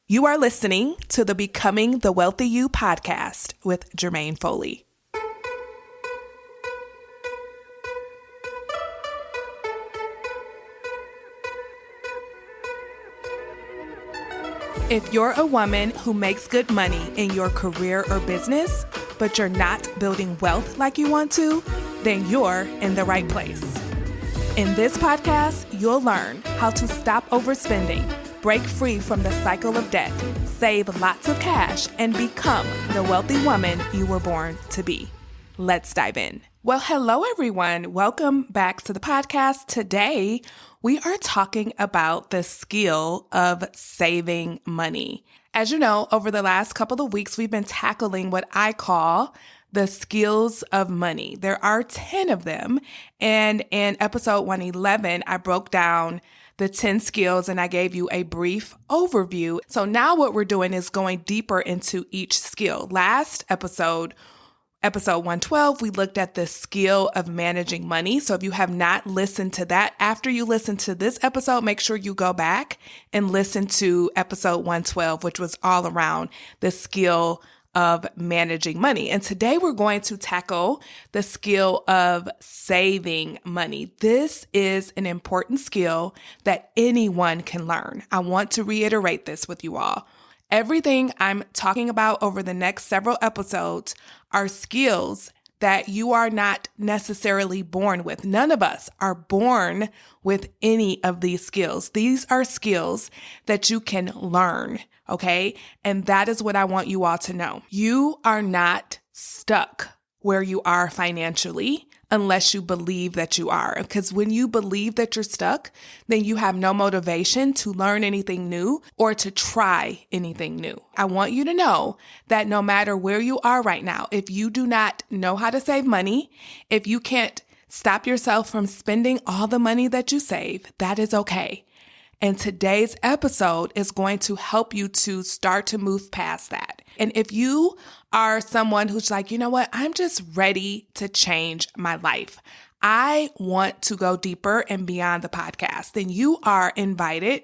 You are listening to the Becoming the Wealthy You podcast with Jermaine Foley. If you're a woman who makes good money in your career or business, but you're not building wealth like you want to, then you're in the right place. In this podcast, you'll learn how to stop overspending, break free from the cycle of debt, save lots of cash, and become the wealthy woman you were born to be. Let's dive in. Well, hello, everyone. Welcome back to the podcast. Today, we are talking about the skill of saving money. As you know, over the last couple of weeks, we've been tackling what I call the skills of money. There are 10 of them. And in episode 111, I broke down the 10 skills and I gave you a brief overview. So now what we're doing is going deeper into each skill. Last episode 112, we looked at the skill of managing money. So if you have not listened to that, after you listen to this episode, make sure you go back and listen to episode 112, which was all around the skill of managing money. And today we're going to tackle the skill of saving money. This is an important skill that anyone can learn. I want to reiterate this with you all. Everything I'm talking about over the next several episodes are skills that you are not necessarily born with. None of us are born with any of these skills. These are skills that you can learn, okay? And that is what I want you all to know. You are not stuck where you are financially unless you believe that you are. Because when you believe that you're stuck, then you have no motivation to learn anything new or to try anything new. I want you to know that no matter where you are right now, if you do not know how to save money, if you can't stop yourself from spending all the money that you save, that is okay. And today's episode is going to help you to start to move past that. And if you are someone who's like, you know what, I'm just ready to change my life, I want to go deeper and beyond the podcast, then you are invited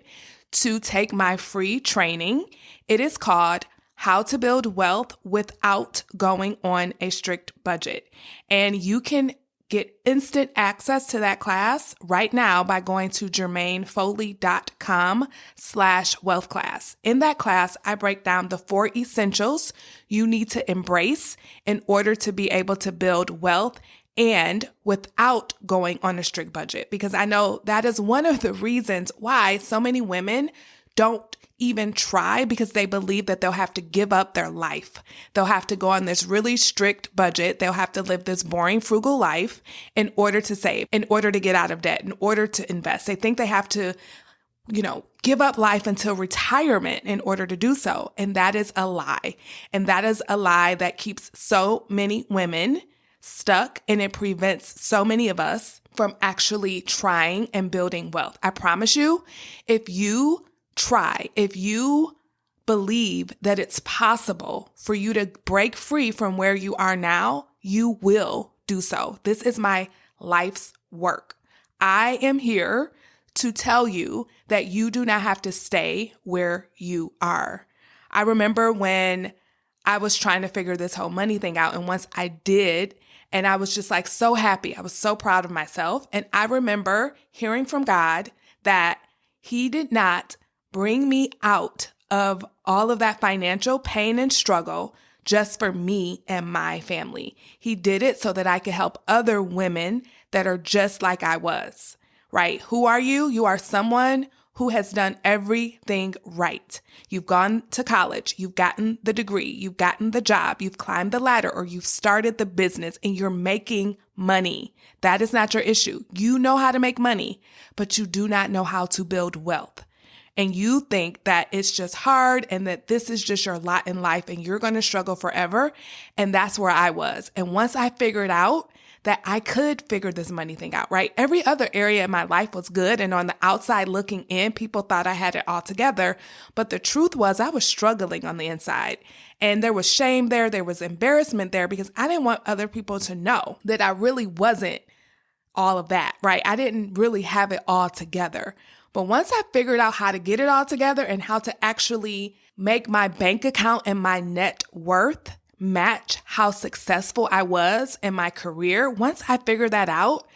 to take my free training. It is called How to Build Wealth Without Going on a Strict Budget. And you can get instant access to that class right now by going to jermainefoley.com/wealth class. In that class, I break down the 4 essentials you need to embrace in order to be able to build wealth and without going on a strict budget. Because I know that is one of the reasons why so many women don't even try, because they believe that they'll have to give up their life. They'll have to go on this really strict budget. They'll have to live this boring, frugal life in order to save, in order to get out of debt, in order to invest. They think they have to, give up life until retirement in order to do so. And that is a lie. And that is a lie that keeps so many women stuck, and it prevents so many of us from actually trying and building wealth. I promise you, if you try, if you believe that it's possible for you to break free from where you are now, you will do so. This is my life's work. I am here to tell you that you do not have to stay where you are. I remember when I was trying to figure this whole money thing out, and once I did, and I was just like so happy. I was so proud of myself. And I remember hearing from God that He did not bring me out of all of that financial pain and struggle just for me and my family. He did it so that I could help other women that are just like I was, right? Who are you? You are someone who has done everything right. You've gone to college, you've gotten the degree, you've gotten the job, you've climbed the ladder, or you've started the business and you're making money. That is not your issue. You know how to make money, but you do not know how to build wealth. And you think that it's just hard and that this is just your lot in life and you're going to struggle forever. And that's where I was. And once I figured out that I could figure this money thing out, right? Every other area in my life was good. And on the outside looking in, people thought I had it all together. But the truth was I was struggling on the inside. And there was shame there. There was embarrassment there because I didn't want other people to know that I really wasn't all of that, right? I didn't really have it all together. But once I figured out how to get it all together and how to actually make my bank account and my net worth match how successful I was in my career, once I figured that out,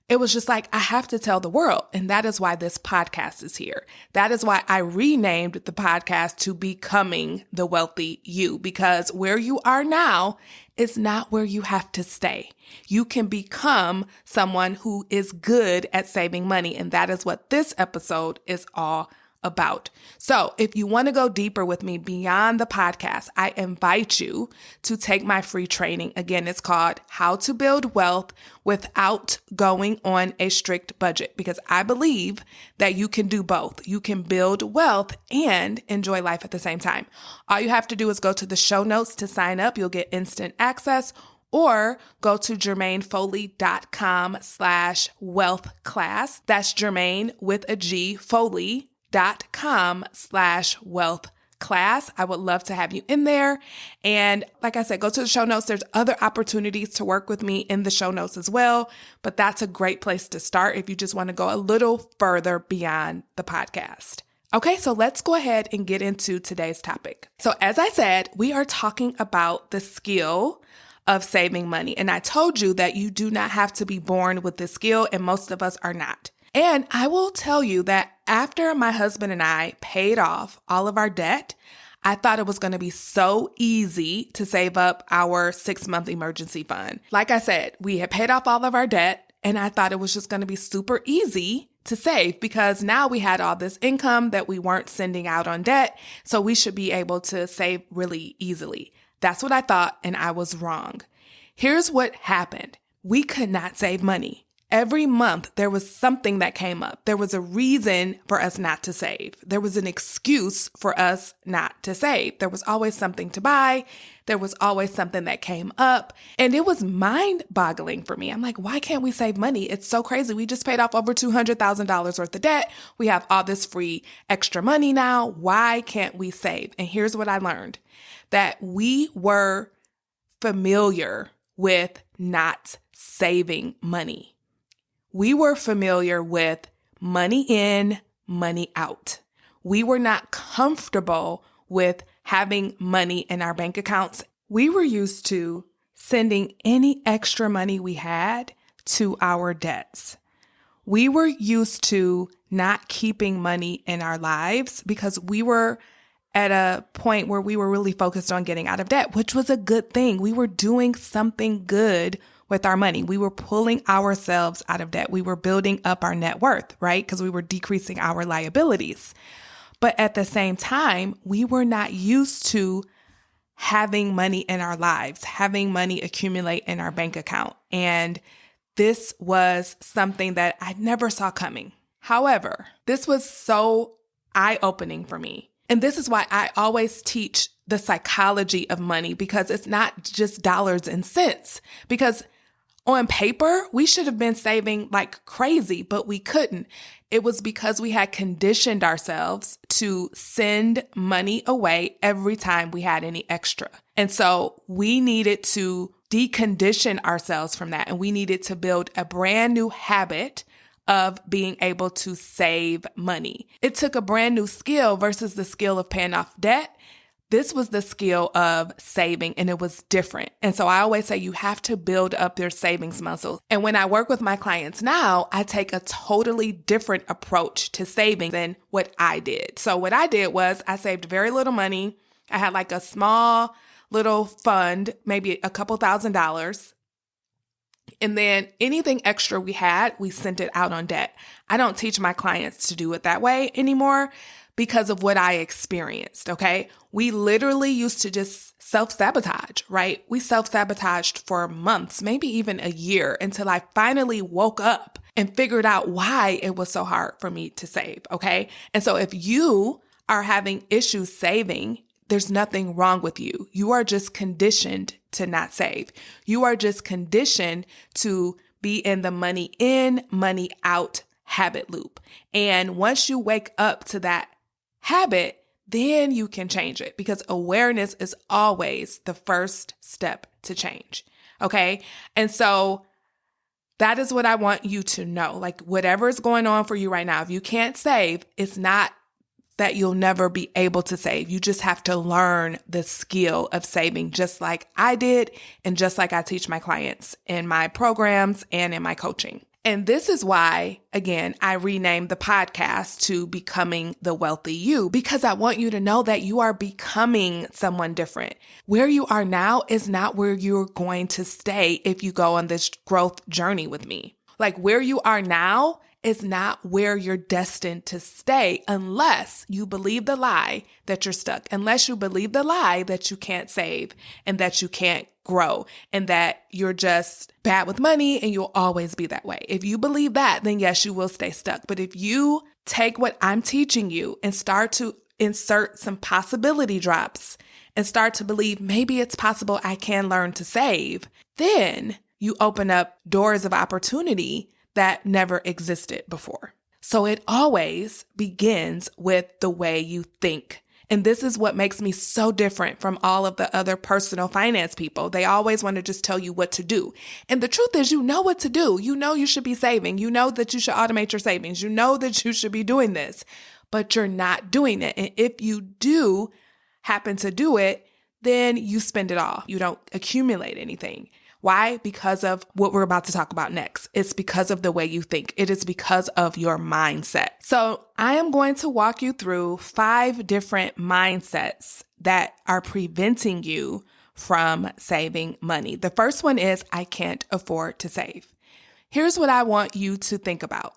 it was just like, I have to tell the world. And that is why this podcast is here. That is why I renamed the podcast to Becoming the Wealthy You, because where you are now is not where you have to stay. You can become someone who is good at saving money. And that is what this episode is all about. So if you want to go deeper with me beyond the podcast, I invite you to take my free training. Again, it's called How to Build Wealth Without Going on a Strict Budget, because I believe that you can do both. You can build wealth and enjoy life at the same time. All you have to do is go to the show notes to sign up. You'll get instant access, or go to jermainefoley.com/wealth class. That's Jermaine with a G, Foley.com/wealth class. I would love to have you in there. And like I said, go to the show notes. There's other opportunities to work with me in the show notes as well. But that's a great place to start if you just want to go a little further beyond the podcast. Okay, so let's go ahead and get into today's topic. So as I said, we are talking about the skill of saving money. And I told you that you do not have to be born with this skill, and most of us are not. And I will tell you that after my husband and I paid off all of our debt, I thought it was going to be so easy to save up our 6-month emergency fund. Like I said, we had paid off all of our debt, and I thought it was just going to be super easy to save because now we had all this income that we weren't sending out on debt, so we should be able to save really easily. That's what I thought, and I was wrong. Here's what happened. We could not save money. Every month, there was something that came up. There was a reason for us not to save. There was an excuse for us not to save. There was always something to buy. There was always something that came up. And it was mind-boggling for me. I'm like, why can't we save money? It's so crazy. We just paid off over $200,000 worth of debt. We have all this free extra money now. Why can't we save? And here's what I learned. That we were familiar with not saving money. We were familiar with money in, money out. We were not comfortable with having money in our bank accounts. We were used to sending any extra money we had to our debts. We were used to not keeping money in our lives because we were at a point where we were really focused on getting out of debt, which was a good thing. We were doing something good with our money. We were pulling ourselves out of debt. We were building up our net worth, right? Because we were decreasing our liabilities. But at the same time, we were not used to having money in our lives, having money accumulate in our bank account. And this was something that I never saw coming. However, this was so eye-opening for me. And this is why I always teach the psychology of money, because it's not just dollars and cents. Because on paper, we should have been saving like crazy, but we couldn't. It was because we had conditioned ourselves to send money away every time we had any extra. And so we needed to decondition ourselves from that. And we needed to build a brand new habit of being able to save money. It took a brand new skill versus the skill of paying off debt. This was the skill of saving, and it was different. And so I always say you have to build up your savings muscle. And when I work with my clients now, I take a totally different approach to saving than what I did. So what I did was I saved very little money. I had like a small little fund, maybe a couple $1,000s. And then anything extra we had, we sent it out on debt. I don't teach my clients to do it that way anymore because of what I experienced, okay? We literally used to just self-sabotage, right? We self-sabotaged for months, maybe even a year, until I finally woke up and figured out why it was so hard for me to save, okay? And so if you are having issues saving, there's nothing wrong with you. You are just conditioned to not save. You are just conditioned to be in the money in, money out habit loop. And once you wake up to that habit, then you can change it, because awareness is always the first step to change. Okay. And so That is what I want you to know. Like whatever is going on for you right now, if you can't save, it's not that you'll never be able to save. You just have to learn the skill of saving, just like I did and just like I teach my clients in my programs and in my coaching. And this is why, again, I renamed the podcast to Becoming the Wealthy You, because I want you to know that you are becoming someone different. Where you are now is not where you're going to stay if you go on this growth journey with me. Like where you are now is not where you're destined to stay unless you believe the lie that you're stuck, unless you believe the lie that you can't save and that you can't grow and that you're just bad with money and you'll always be that way. If you believe that, then yes, you will stay stuck. But if you take what I'm teaching you and start to insert some possibility drops and start to believe maybe it's possible I can learn to save, then you open up doors of opportunity that never existed before. So it always begins with the way you think. And this is what makes me so different from all of the other personal finance people. They always want to just tell you what to do. And the truth is, you know what to do. You know you should be saving. You know that you should automate your savings. You know that you should be doing this, but you're not doing it. And if you do happen to do it, then you spend it all. You don't accumulate anything. Why? Because of what we're about to talk about next. It's because of the way you think. It is because of your mindset. So I am going to walk you through 5 different mindsets that are preventing you from saving money. The first one is, I can't afford to save. Here's what I want you to think about.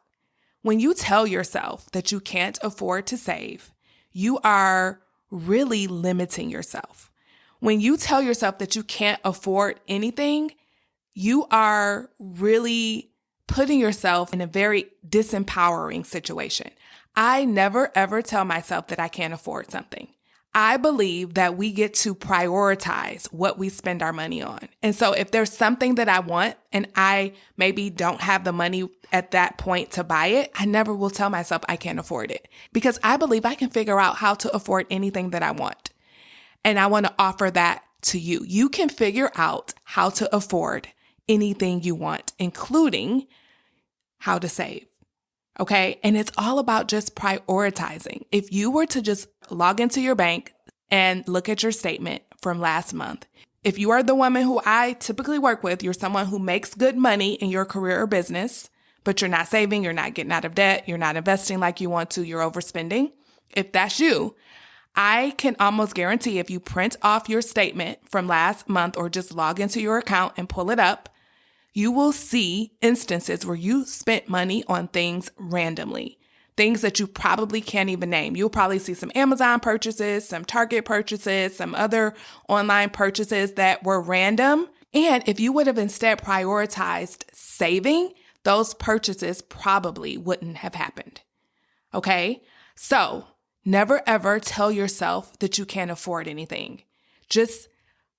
When you tell yourself that you can't afford to save, you are really limiting yourself. When you tell yourself that you can't afford anything, you are really putting yourself in a very disempowering situation. I never, ever tell myself that I can't afford something. I believe that we get to prioritize what we spend our money on. And so if there's something that I want and I maybe don't have the money at that point to buy it, I never will tell myself I can't afford it because I believe I can figure out how to afford anything that I want. And I want to offer that to you. You can figure out how to afford anything you want, including how to save. Okay. And it's all about just prioritizing. If you were to just log into your bank and look at your statement from last month, if you are the woman who I typically work with, you're someone who makes good money in your career or business, but you're not saving, you're not getting out of debt, you're not investing like you want to, you're overspending. If that's you, I can almost guarantee if you print off your statement from last month or just log into your account and pull it up, you will see instances where you spent money on things randomly, things that you probably can't even name. You'll probably see some Amazon purchases, some Target purchases, some other online purchases that were random. And if you would have instead prioritized saving, those purchases probably wouldn't have happened. Okay? So never ever tell yourself that you can't afford anything. Just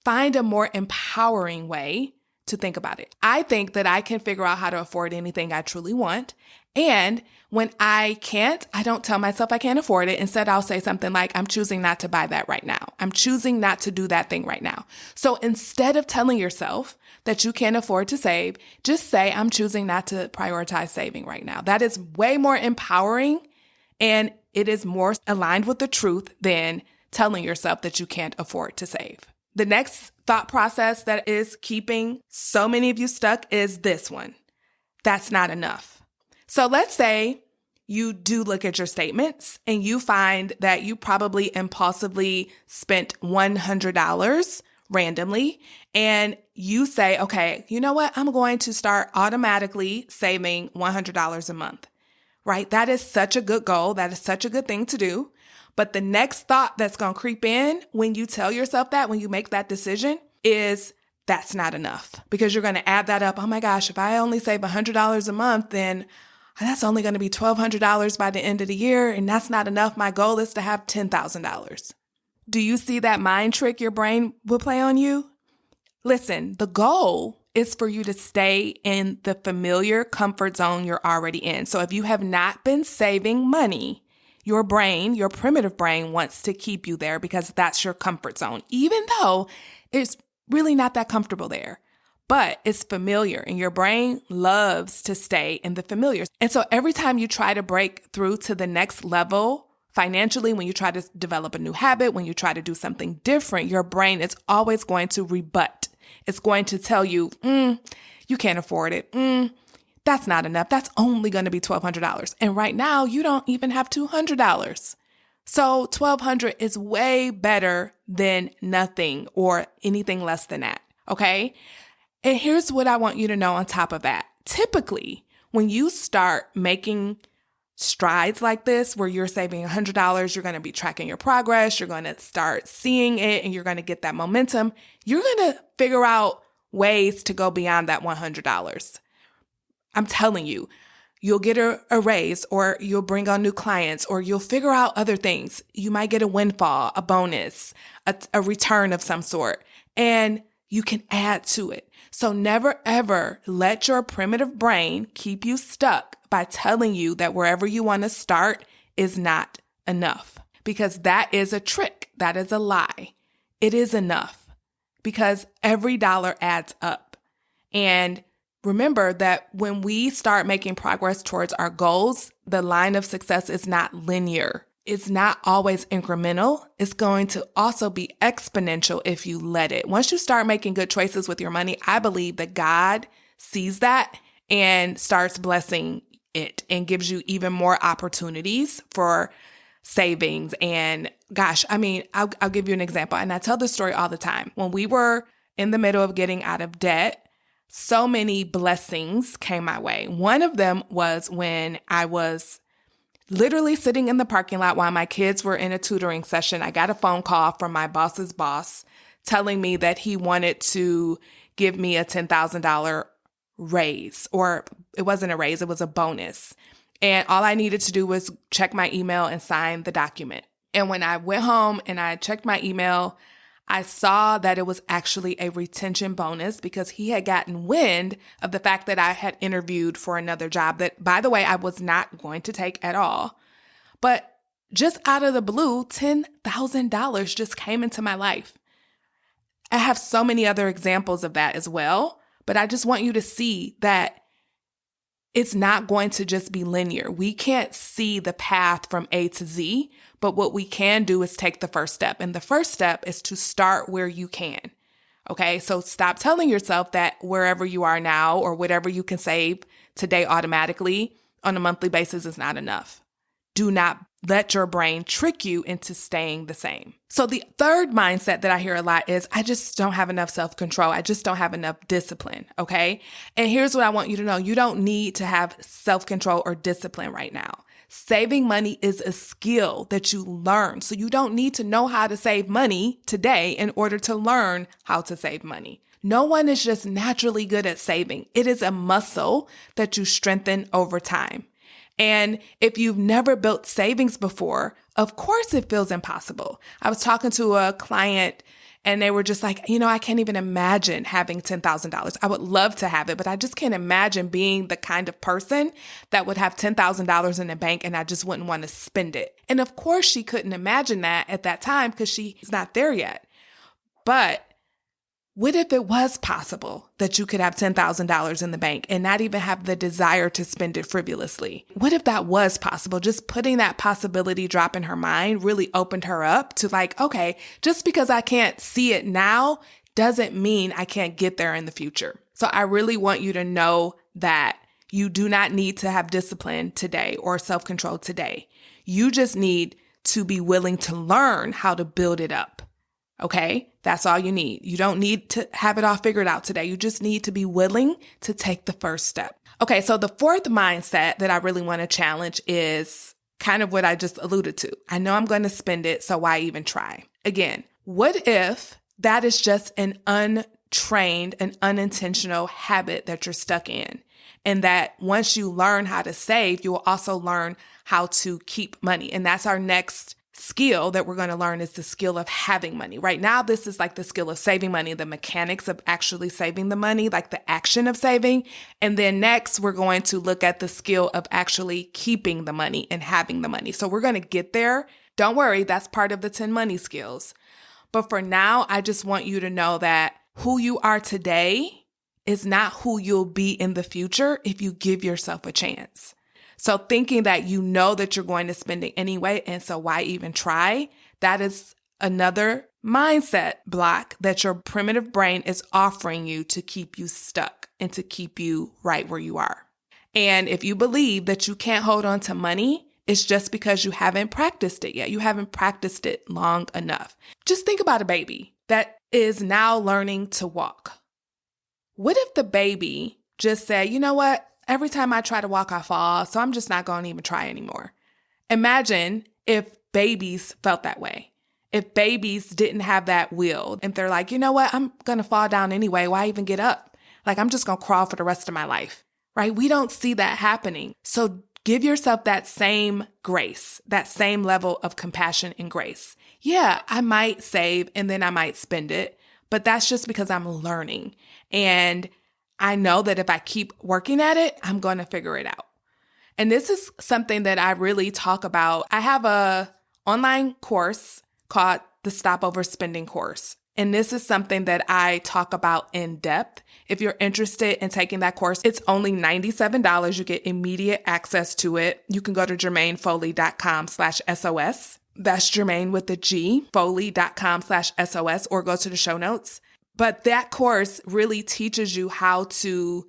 find a more empowering way to think about it. I think that I can figure out how to afford anything I truly want. And when I can't, I don't tell myself I can't afford it. Instead, I'll say something like, I'm choosing not to buy that right now. I'm choosing not to do that thing right now. So instead of telling yourself that you can't afford to save, just say, I'm choosing not to prioritize saving right now. That is way more empowering and it is more aligned with the truth than telling yourself that you can't afford to save. The next thought process that is keeping so many of you stuck is this one. That's not enough. So let's say you do look at your statements and you find that you probably impulsively spent $100 randomly and you say, okay, you know what? I'm going to start automatically saving $100 a month, right? That is such a good goal. That is such a good thing to do. But the next thought that's going to creep in when you tell yourself that, when you make that decision, is that's not enough because you're going to add that up. Oh my gosh, if I only save $100 a month, then that's only going to be $1,200 by the end of the year. And that's not enough. My goal is to have $10,000. Do you see that mind trick your brain will play on you? Listen, the goal is for you to stay in the familiar comfort zone you're already in. So if you have not been saving money, your brain, your primitive brain wants to keep you there because that's your comfort zone, even though it's really not that comfortable there. but it's familiar and your brain loves to stay in the familiar. And so every time you try to break through to the next level financially, when you try to develop a new habit, when you try to do something different, your brain is always going to rebut. It's going to tell you, you can't afford it. That's not enough. That's only going to be $1,200. And right now you don't even have $200. So $1,200 is way better than nothing or anything less than that. Okay. And here's what I want you to know on top of that. Typically, when you start making strides like this, where you're saving $100, you're going to be tracking your progress, you're going to start seeing it, and you're going to get that momentum, you're going to figure out ways to go beyond that $100. I'm telling you, you'll get a raise, or you'll bring on new clients, or you'll figure out other things. You might get a windfall, a bonus, a return of some sort, and you can add to it. So never ever let your primitive brain keep you stuck by telling you that wherever you want to start is not enough, because that is a trick. That is a lie. It is enough because every dollar adds up. And remember that when we start making progress towards our goals, the line of success is not linear. It's not always incremental. It's going to also be exponential if you let it. Once you start making good choices with your money, I believe that God sees that and starts blessing it and gives you even more opportunities for savings. And gosh, I mean, I'll give you an example. And I tell this story all the time. When we were in the middle of getting out of debt, so many blessings came my way. One of them was when I was literally sitting in the parking lot while my kids were in a tutoring session. I got a phone call from my boss's boss telling me that he wanted to give me a $10,000 raise, or it wasn't a raise, it was a bonus. And all I needed to do was check my email and sign the document. And when I went home and I checked my email, I saw that it was actually a retention bonus because he had gotten wind of the fact that I had interviewed for another job that, by the way, I was not going to take at all. But just out of the blue, $10,000 just came into my life. I have so many other examples of that as well, but I just want you to see that it's not going to just be linear. We can't see the path from A to Z, but what we can do is take the first step. And the first step is to start where you can. Okay, so stop telling yourself that wherever you are now or whatever you can save today automatically on a monthly basis is not enough. Do not let your brain trick you into staying the same. So the third mindset that I hear a lot is, I just don't have enough self-control. I just don't have enough discipline. Okay. And here's what I want you to know. You don't need to have self-control or discipline right now. Saving money is a skill that you learn. So you don't need to know how to save money today in order to learn how to save money. No one is just naturally good at saving. It is a muscle that you strengthen over time. And if you've never built savings before, of course it feels impossible. I was talking to a client and they were just like, I can't even imagine having $10,000. I would love to have it, but I just can't imagine being the kind of person that would have $10,000 in the bank and I just wouldn't want to spend it. And of course she couldn't imagine that at that time because she's not there yet. But what if it was possible that you could have $10,000 in the bank and not even have the desire to spend it frivolously? What if that was possible? Just putting that possibility drop in her mind really opened her up to like, okay, just because I can't see it now doesn't mean I can't get there in the future. So I really want you to know that you do not need to have discipline today or self-control today. You just need to be willing to learn how to build it up. Okay, that's all you need. You don't need to have it all figured out today. You just need to be willing to take the first step. Okay, so the fourth mindset that I really want to challenge is kind of what I just alluded to. I know I'm going to spend it, so why even try? Again, what if that is just an untrained and unintentional habit that you're stuck in? And that once you learn how to save, you will also learn how to keep money. And that's our next skill that we're going to learn, is the skill of having money. Right now, this is like the skill of saving money, the mechanics of actually saving the money, like the action of saving. And then next, we're going to look at the skill of actually keeping the money and having the money. So we're going to get there. Don't worry, that's part of the 10 money skills. But for now, I just want you to know that who you are today is not who you'll be in the future if you give yourself a chance. So thinking that you know that you're going to spend it anyway, and so why even try? That is another mindset block that your primitive brain is offering you to keep you stuck and to keep you right where you are. And if you believe that you can't hold on to money, it's just because you haven't practiced it yet. You haven't practiced it long enough. Just think about a baby that is now learning to walk. What if the baby just said, you know what? Every time I try to walk, I fall, so I'm just not going to even try anymore. Imagine if babies felt that way. If babies didn't have that will, and they're like, you know what? I'm going to fall down anyway. Why even get up? Like, I'm just going to crawl for the rest of my life, right? We don't see that happening. So give yourself that same grace, that same level of compassion and grace. Yeah, I might save and then I might spend it, but that's just because I'm learning. And I know that if I keep working at it, I'm going to figure it out. And this is something that I really talk about. I have a online course called the Stop Overspending course. And this is something that I talk about in depth. If you're interested in taking that course, it's only $97. You get immediate access to it. You can go to jermainefoley.com/SOS. That's Jermaine with the G, foley.com/SOS, or go to the show notes. But that course really teaches you how to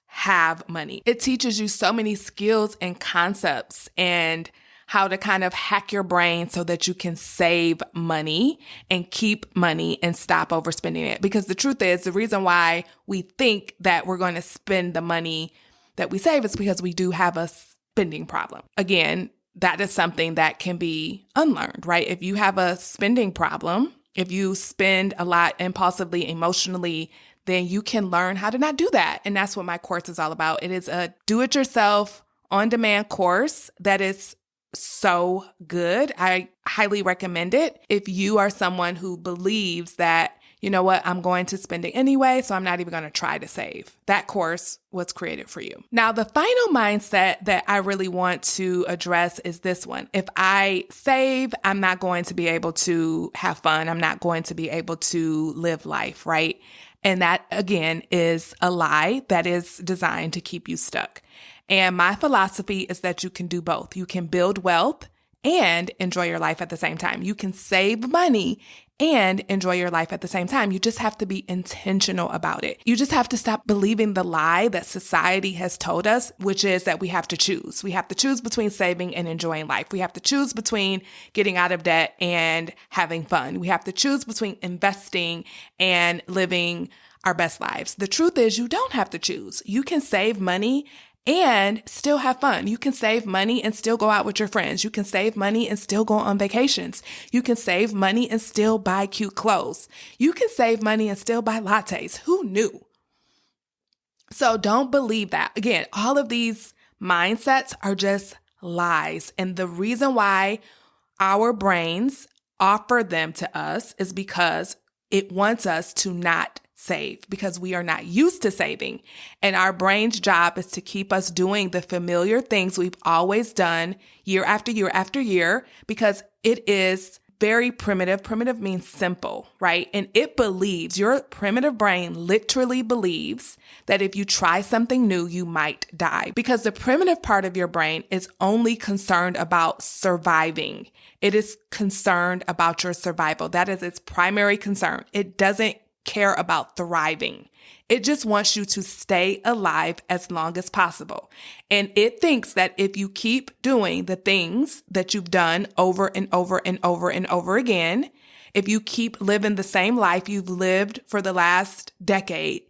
have money. It teaches you so many skills and concepts and how to kind of hack your brain so that you can save money and keep money and stop overspending it. Because the truth is, the reason why we think that we're going to spend the money that we save is because we do have a spending problem. Again, that is something that can be unlearned, right? If you have a spending problem, if you spend a lot impulsively, emotionally, then you can learn how to not do that. And that's what my course is all about. It is a do-it-yourself, on-demand course that is so good. I highly recommend it. If you are someone who believes that, you know what, I'm going to spend it anyway, so I'm not even going to try to save. That course was created for you. Now, the final mindset that I really want to address is this one. If I save, I'm not going to be able to have fun. I'm not going to be able to live life, right? And that, again, is a lie that is designed to keep you stuck. And my philosophy is that you can do both. You can build wealth and enjoy your life at the same time. You can save money and enjoy your life at the same time. You just have to be intentional about it. You just have to stop believing the lie that society has told us, which is that we have to choose. We have to choose between saving and enjoying life. We have to choose between getting out of debt and having fun. We have to choose between investing and living our best lives. The truth is, you don't have to choose. You can save money and still have fun. You can save money and still go out with your friends. You can save money and still go on vacations. You can save money and still buy cute clothes. You can save money and still buy lattes. Who knew? So don't believe that. Again, all of these mindsets are just lies. And the reason why our brains offer them to us is because it wants us to not save, because we are not used to saving. And our brain's job is to keep us doing the familiar things we've always done year after year after year, because it is very primitive. Primitive means simple, right? And it believes, your primitive brain literally believes that if you try something new, you might die, because the primitive part of your brain is only concerned about surviving. It is concerned about your survival. That is its primary concern. It doesn't care about thriving. It just wants you to stay alive as long as possible. And it thinks that if you keep doing the things that you've done over and over and over and over again, if you keep living the same life you've lived for the last decade,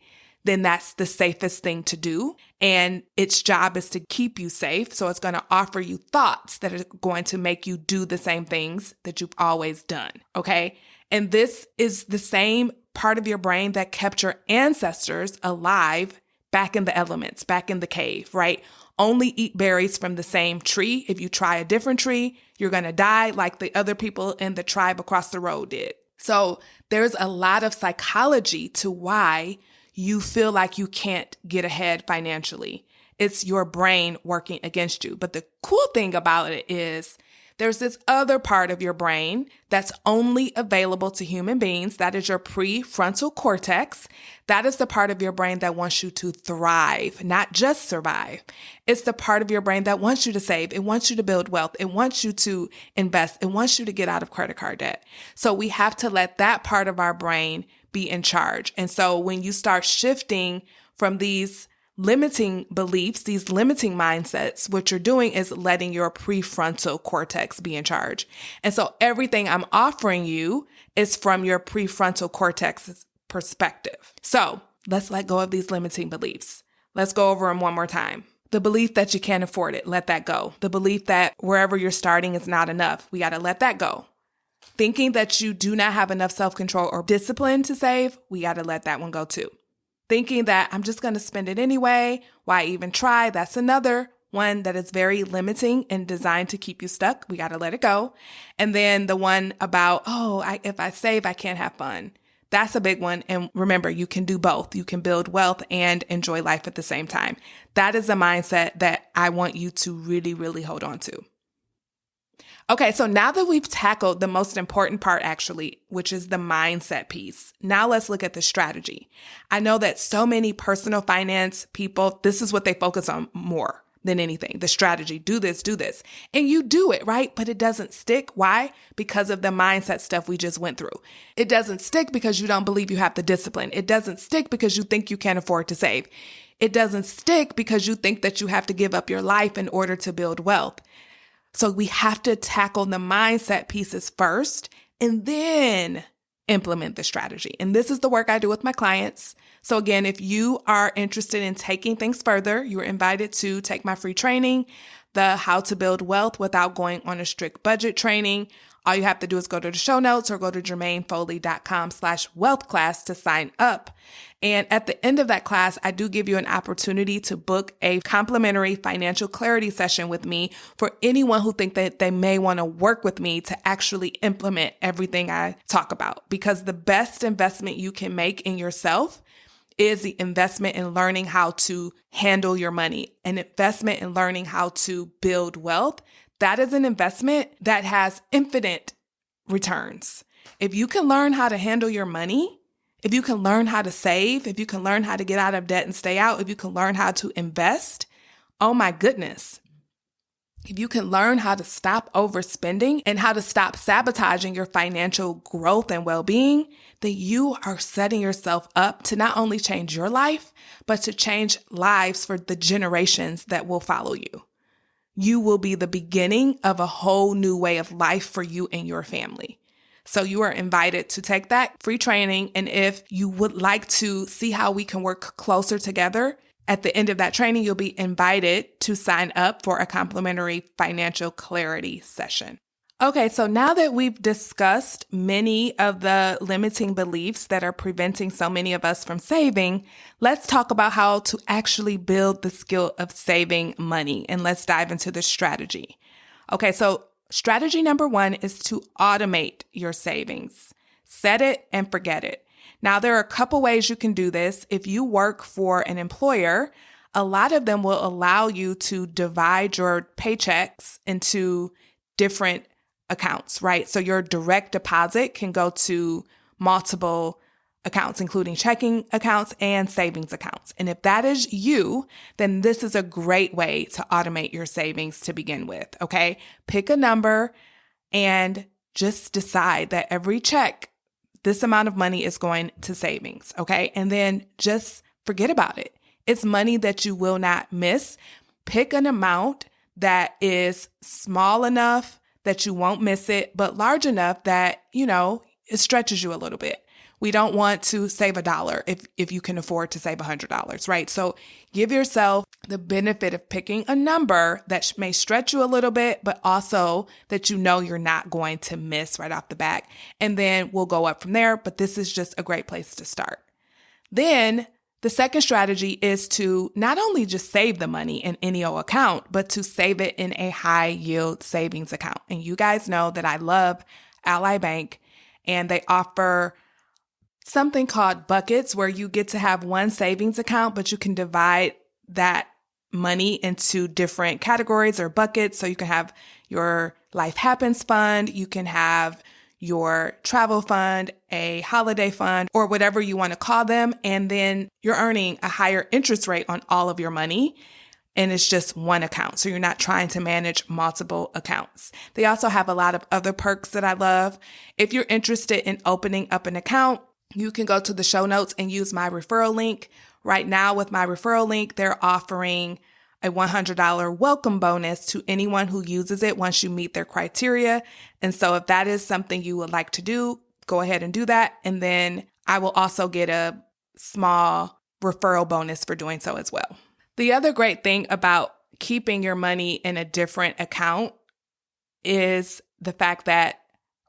then that's the safest thing to do. And its job is to keep you safe. So it's going to offer you thoughts that are going to make you do the same things that you've always done. Okay. And this is the same part of your brain that kept your ancestors alive back in the elements, back in the cave, right? Only eat berries from the same tree. If you try a different tree, you're going to die like the other people in the tribe across the road did. So there's a lot of psychology to why you feel like you can't get ahead financially. It's your brain working against you. But the cool thing about it is There's this other part of your brain that's only available to human beings. That is your prefrontal cortex. That is the part of your brain that wants you to thrive, not just survive. It's the part of your brain that wants you to save. It wants you to build wealth. It wants you to invest. It wants you to get out of credit card debt. So we have to let that part of our brain be in charge. And so when you start shifting from these limiting beliefs, these limiting mindsets, what you're doing is letting your prefrontal cortex be in charge. And so everything I'm offering you is from your prefrontal cortex's perspective. So let's let go of these limiting beliefs. Let's go over them one more time. The belief that you can't afford it, let that go. The belief that wherever you're starting is not enough, we got to let that go. Thinking that you do not have enough self-control or discipline to save, we got to let that one go too. Thinking that I'm just going to spend it anyway, why even try? That's another one that is very limiting and designed to keep you stuck. We got to let it go. And then the one about, if I save, I can't have fun. That's a big one. And remember, you can do both. You can build wealth and enjoy life at the same time. That is a mindset that I want you to really, really hold on to. Okay, so now that we've tackled the most important part actually, which is the mindset piece, now let's look at the strategy. I know that so many personal finance people, this is what they focus on more than anything, the strategy, do this. And you do it, right? But it doesn't stick. Why? Because of the mindset stuff we just went through. It doesn't stick because you don't believe you have the discipline. It doesn't stick because you think you can't afford to save. It doesn't stick because you think that you have to give up your life in order to build wealth. So we have to tackle the mindset pieces first and then implement the strategy. And this is the work I do with my clients. So again, if you are interested in taking things further, you are invited to take my free training, the How to Build Wealth Without Going on a Strict Budget training. All you have to do is go to the show notes or go to jermainefoley.com/wealth class to sign up. And at the end of that class, I do give you an opportunity to book a complimentary financial clarity session with me for anyone who think that they may want to work with me to actually implement everything I talk about. Because the best investment you can make in yourself is the investment in learning how to handle your money, an investment in learning how to build wealth. That is an investment that has infinite returns. If you can learn how to handle your money, if you can learn how to save, if you can learn how to get out of debt and stay out, if you can learn how to invest, oh my goodness. If you can learn how to stop overspending and how to stop sabotaging your financial growth and well-being, then you are setting yourself up to not only change your life, but to change lives for the generations that will follow you. You will be the beginning of a whole new way of life for you and your family. So you are invited to take that free training. And if you would like to see how we can work closer together, at the end of that training, you'll be invited to sign up for a complimentary financial clarity session. Okay, so now that we've discussed many of the limiting beliefs that are preventing so many of us from saving, let's talk about how to actually build the skill of saving money. And let's dive into the strategy. Okay, so strategy number 1 is to automate your savings. Set it and forget it. Now, there are a couple ways you can do this. If you work for an employer, a lot of them will allow you to divide your paychecks into different accounts, right? So your direct deposit can go to multiple accounts, including checking accounts and savings accounts. And if that is you, then this is a great way to automate your savings to begin with, okay? Pick a number and just decide that every check, this amount of money is going to savings, okay? And then just forget about it. It's money that you will not miss. Pick an amount that is small enough that you won't miss it, but large enough that, it stretches you a little bit. We don't want to save $1 if you can afford to save $100, right? So give yourself the benefit of picking a number that may stretch you a little bit, but also that you're not going to miss right off the bat. And then we'll go up from there, but this is just a great place to start. Then the second strategy is to not only just save the money in any old account, but to save it in a high yield savings account. And you guys know that I love Ally Bank, and they offer something called buckets where you get to have one savings account, but you can divide that money into different categories or buckets. So you can have your life happens fund. You can have your travel fund, a holiday fund, or whatever you want to call them. And then you're earning a higher interest rate on all of your money. And it's just one account. So you're not trying to manage multiple accounts. They also have a lot of other perks that I love. If you're interested in opening up an account, you can go to the show notes and use my referral link. Right now with my referral link, they're offering a $100 welcome bonus to anyone who uses it once you meet their criteria. And so if that is something you would like to do, go ahead and do that. And then I will also get a small referral bonus for doing so as well. The other great thing about keeping your money in a different account is the fact that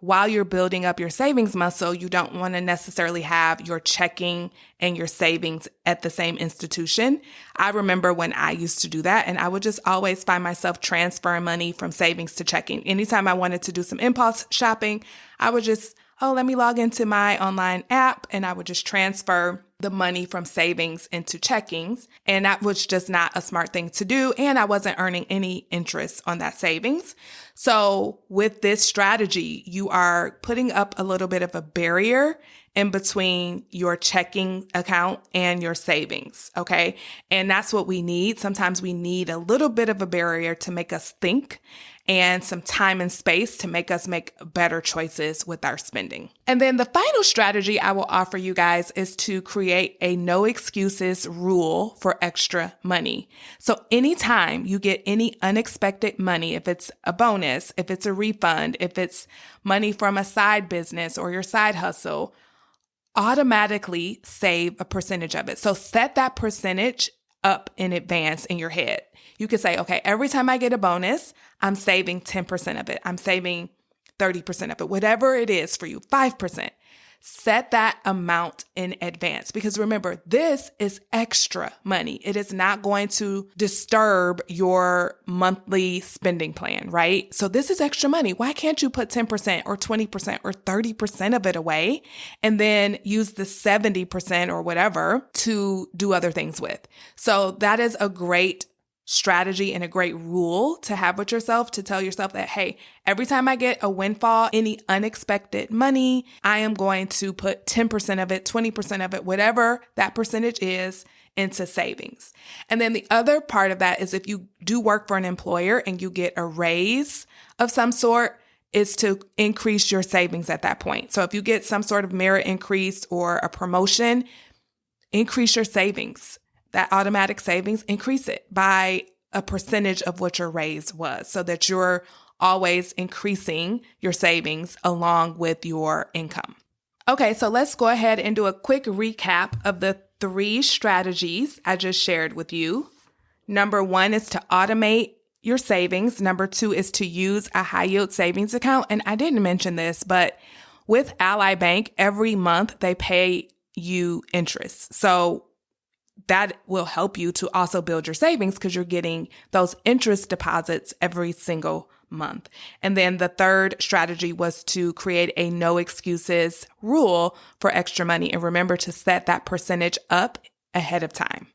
while you're building up your savings muscle, you don't want to necessarily have your checking and your savings at the same institution. I remember when I used to do that, and I would just always find myself transferring money from savings to checking. Anytime I wanted to do some impulse shopping, I would just, let me log into my online app, and I would just transfer the money from savings into checkings. And that was just not a smart thing to do. And I wasn't earning any interest on that savings. So with this strategy, you are putting up a little bit of a barrier in between your checking account and your savings. Okay. And that's what we need. Sometimes we need a little bit of a barrier to make us think and some time and space to make us make better choices with our spending. And then the final strategy I will offer you guys is to create a no excuses rule for extra money. So anytime you get any unexpected money, if it's a bonus, if it's a refund, if it's money from a side business or your side hustle, automatically save a percentage of it. So set that percentage up in advance in your head. You could say, okay, every time I get a bonus, I'm saving 10% of it. I'm saving 30% of it, whatever it is for you, 5%. Set that amount in advance because remember, this is extra money. It is not going to disturb your monthly spending plan, right? So this is extra money. Why can't you put 10% or 20% or 30% of it away and then use the 70% or whatever to do other things with? So that is a great strategy and a great rule to have with yourself to tell yourself that, hey, every time I get a windfall, any unexpected money, I am going to put 10% of it, 20% of it, whatever that percentage is, into savings. And then the other part of that is if you do work for an employer and you get a raise of some sort, is to increase your savings at that point. So if you get some sort of merit increase or a promotion, increase your savings. That automatic savings, increase it by a percentage of what your raise was so that you're always increasing your savings along with your income. Okay, so let's go ahead and do a quick recap of the 3 strategies I just shared with you. Number 1 is to automate your savings. Number 2 is to use a high yield savings account. And I didn't mention this, but with Ally Bank, every month they pay you interest. So that will help you to also build your savings because you're getting those interest deposits every single month. And then the third strategy was to create a no excuses rule for extra money. And remember to set that percentage up ahead of time.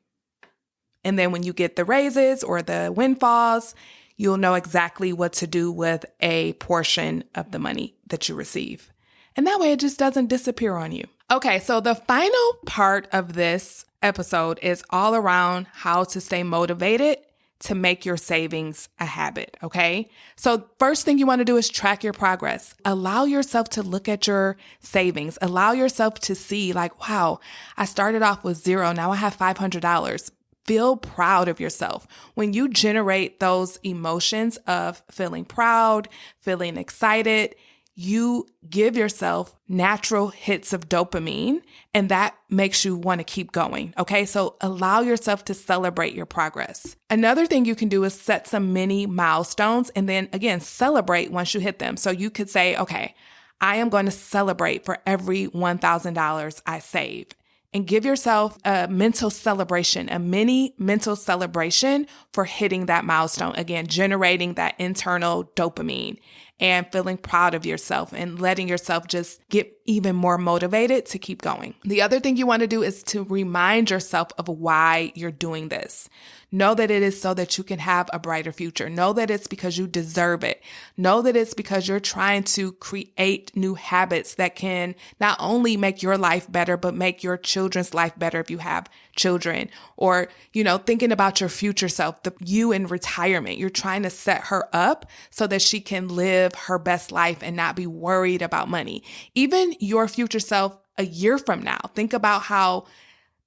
And then when you get the raises or the windfalls, you'll know exactly what to do with a portion of the money that you receive. And that way it just doesn't disappear on you. Okay, so the final part of this episode is all around how to stay motivated to make your savings a habit, okay? So first thing you want to do is track your progress. Allow yourself to look at your savings. Allow yourself to see like, wow, I started off with $0. Now I have $500. Feel proud of yourself. When you generate those emotions of feeling proud, feeling excited, you give yourself natural hits of dopamine, and that makes you want to keep going. Okay, so allow yourself to celebrate your progress. Another thing you can do is set some mini milestones and then again, celebrate once you hit them. So you could say, okay, I am going to celebrate for every $1,000 I save. And give yourself a mental celebration, a mini mental celebration for for hitting that milestone. Again, generating that internal dopamine and feeling proud of yourself and letting yourself just get even more motivated to keep going. The other thing you want to do is to remind yourself of why you're doing this. Know that it is so that you can have a brighter future. Know that it's because you deserve it. Know that it's because you're trying to create new habits that can not only make your life better, but make your children's life better if you have children. Or, thinking about your future self, you in retirement. You're trying to set her up so that she can live her best life and not be worried about money. Even your future self a year from now, think about how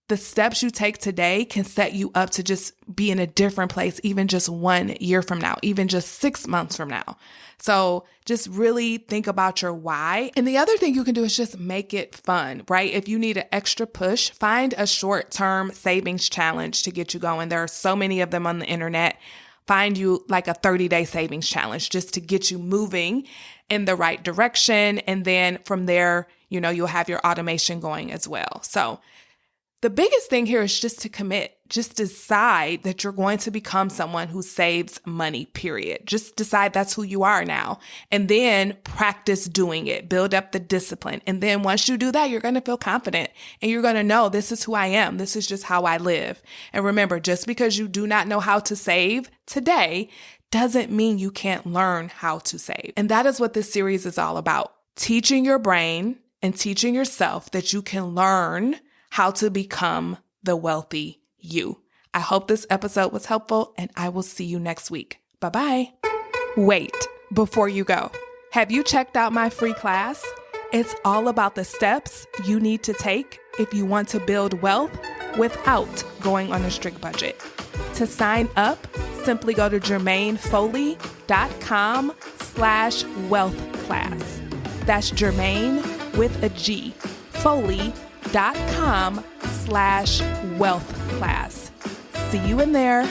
the steps you take today can set you up to just be in a different place, even just 1 year from now, even just 6 months from now. So just really think about your why. And the other thing you can do is just make it fun, right? If you need an extra push, find a short-term savings challenge to get you going. There are so many of them on the internet. Find you like a 30-day savings challenge just to get you moving in the right direction. And then from there, you'll have your automation going as well. So the biggest thing here is just to commit. Just decide that you're going to become someone who saves money, period. Just decide that's who you are now. And then practice doing it. Build up the discipline. And then once you do that, you're going to feel confident and you're going to know this is who I am. This is just how I live. And remember, just because you do not know how to save today doesn't mean you can't learn how to save. And that is what this series is all about. Teaching your brain and teaching yourself that you can learn how to become the wealthy you. I hope this episode was helpful and I will see you next week. Bye-bye. Wait, before you go, have you checked out my free class? It's all about the steps you need to take if you want to build wealth without going on a strict budget. To sign up, simply go to jermainfoley.com/wealth class. That's Jermaine with a G, Foley.com/wealth class. See you in there.